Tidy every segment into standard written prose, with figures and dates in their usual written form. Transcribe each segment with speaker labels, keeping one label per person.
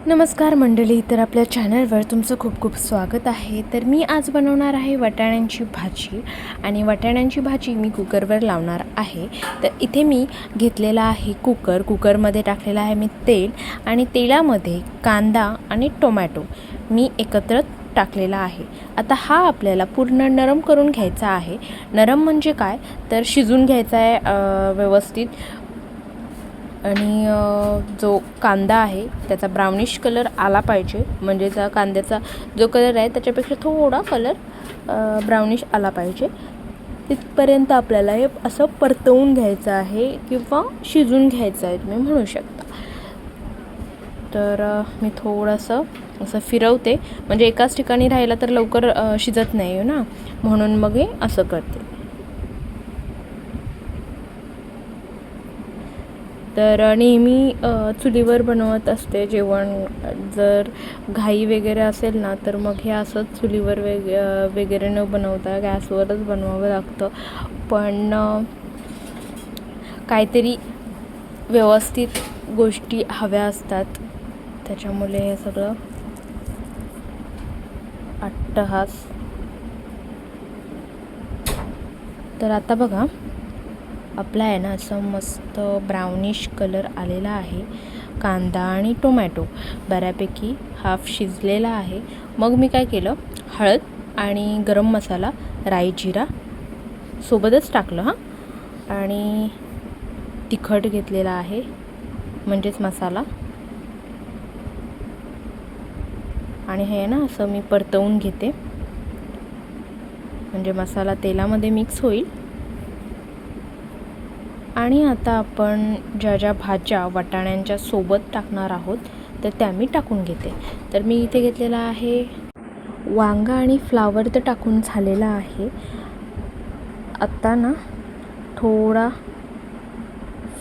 Speaker 1: नमस्कार मंडळी, तर आपल्या चॅनलवर तुमचं खूप खूप स्वागत आहे. तर मी आज बनवणार आहे वाटाण्यांची भाजी आणि वाटाण्यांची भाजी मी कुकरवर लावणार आहे. तर इथे मी घेतलेला आहे कुकरमध्ये टाकलेला आहे मी तेल आणि तेलामध्ये कांदा आणि टोमॅटो मी एकत्र टाकलेला आहे. आता हा आपल्याला पूर्ण नरम करून घ्यायचा आहे. नरम म्हणजे काय, तर शिजून घ्यायचा आहे व्यवस्थित. आणि जो कांदा आहे त्याचा ब्राउनिश कलर आला पाहिजे, म्हणजे त्या कांद्याचा जो कलर आहे त्याच्यापेक्षा थोडा कलर ब्राउनिश आला पाहिजे. तिथपर्यंत आपल्याला हे असं परतवून घ्यायचं आहे किंवा शिजून घ्यायचं आहे तुम्ही म्हणू शकता. तर मी थोडंसं असं फिरवते, म्हणजे एकाच ठिकाणी राहिलं तर लवकर शिजत नाही ना, म्हणून मग हे असं करते. तर नेहमी चुलीवर बनवत असते जेवण. जर घाई वगैरे असेल ना तर मग हे असंच चुलीवर वगैरे न बनवता गॅसवरच बनवावं लागतं. पण काहीतरी व्यवस्थित गोष्टी हव्या असतात, त्याच्यामुळे हे सगळं अट्टहास. तर आता बघा, आपला आहे ना असं मस्त ब्राउनिश कलर आलेला आहे. कांदा आणि टोमॅटो बऱ्यापैकी हाफ शिजलेला आहे. मग मी काय केलं, हळद आणि गरम मसाला, राई जिरा सोबतच टाकलं आणि तिखट घेतलेला आहे, म्हणजेच मसाला. आणि हे ना असं मी परतवून घेते, म्हणजे मसाला तेलामध्ये मिक्स होईल. आणि आता आपण ज्या ज्या भाज्या वाटाण्यांच्या सोबत टाकणार आहोत तर त्या मी टाकून घेते. तर मी इथे घेतलेला आहे वांगा आणि फ्लावर तर टाकून झालेला आहे. आत्ता ना थोडा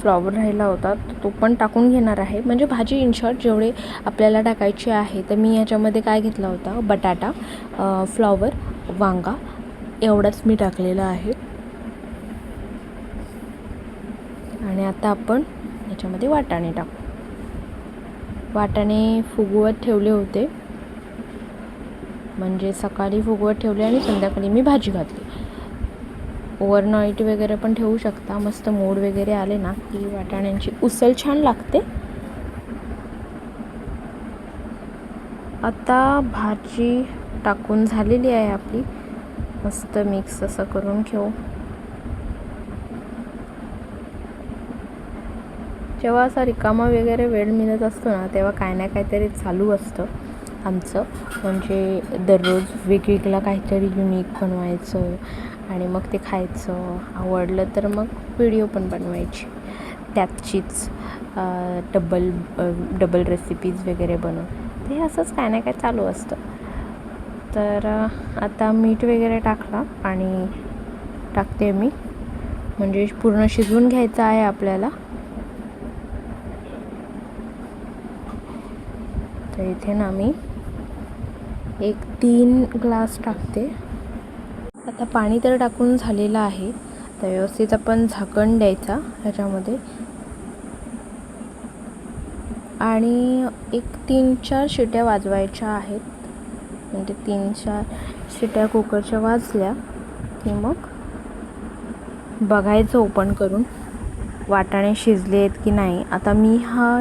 Speaker 1: फ्लावर राहिला होता तो पण टाकून घेणार आहे, म्हणजे भाजी इन शॉर्ट जेवढे आपल्याला टाकायची आहे. तर मी याच्यामध्ये काय घेतला होता, बटाटा, फ्लावर, वांगा एवढाच मी टाकलेला आहे. आणि आता आपण याच्यामध्ये वाटाणे टाकू. वाटाणे फुगवत ठेवले होते, म्हणजे सकाळी फुगवत ठेवले आणि संध्याकाळी मी भाजी घातली. ओव्हरनाईट वगैरे पण ठेवू शकता. मस्त मोड वगैरे आले ना की वाटाण्यांची उसळ छान लागते. आता भाजी टाकून झालेली आहे आपली. मस्त मिक्स असं करून घेऊ. जेव्हा असा रिकामा वगैरे वेळ मिळत असतो ना, तेव्हा काय ना काहीतरी चालू असतं आमचं. म्हणजे दररोज वेगवेगळं काहीतरी युनिक बनवायचं आणि मग ते खायचं. आवडलं तर मग व्हिडिओ पण बनवायची, त्याचीच डबल रेसिपीज वगैरे बनवून. ते असंच काय ना काय चालू असतं. तर आता मीठ वगैरे टाकला आणि टाकते मी, म्हणजे पूर्ण शिजवून घ्यायचं आहे आपल्याला. तर इथे ना मी 3 ग्लास टाकते. आता पाणी तर टाकून झालेलं आहे. तर व्यवस्थित आपण झाकण द्यायचा ह्याच्यामध्ये आणि 3-4 शिट्या वाजवायच्या आहेत. म्हणजे 3-4 शिट्या कुकरच्या वाजल्या की मग बघायचं ओपन करून वाटाणे शिजले आहेत की नाही. आता मी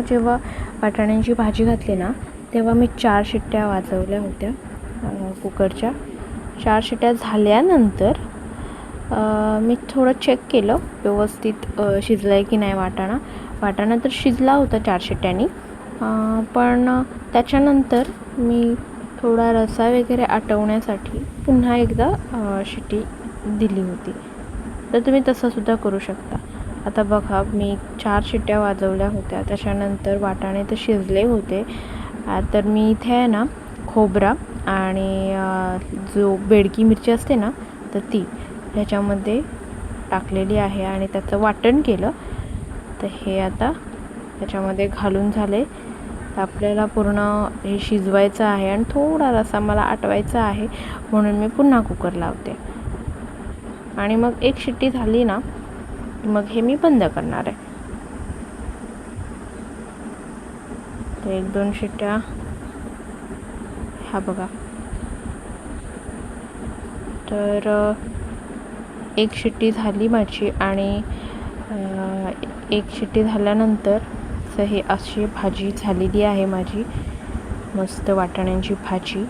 Speaker 1: जेव्हा वाटाण्यांची भाजी घातली ना तेव्हा मी 4 शिट्ट्या वाजवल्या होत्या कुकरच्या. 4 शिट्ट्या झाल्यानंतर मी थोडं चेक केलं व्यवस्थित शिजलं आहे की नाही वाटाणा तर शिजला होता 4 शिट्ट्यांनी. पण त्याच्यानंतर मी थोडा रसा वगैरे आटवण्यासाठी पुन्हा एकदा शिट्टी दिली होती. तर तुम्ही तसंसुद्धा करू शकता. आता बघा, मी 4 शिट्ट्या वाजवल्या होत्या, त्याच्यानंतर वाटाणे तर शिजले होते. तर मी इथे आहे ना खोबरा आणि जो बेडकी मिरची असते ना तर ती ह्याच्यामध्ये टाकलेली आहे आणि त्याचं वाटण केलं. तर हे आता ह्याच्यामध्ये घालून झाले. तर आपल्याला पूर्ण हे शिजवायचं आहे आणि थोडा रस्सा मला आटवायचा आहे, म्हणून मी पुन्हा कुकर लावते. आणि मग 1 शिट्टी झाली ना मग हे मी बंद करणार आहे. तर 1-2 शिट्ट्या, हा बघा. तर एक शिट्टी झाली माझी आणि एक शिट्टी झाल्यानंतर तर हे अशी भाजी झालेली आहे माझी, मस्त वाटाण्यांची भाजी.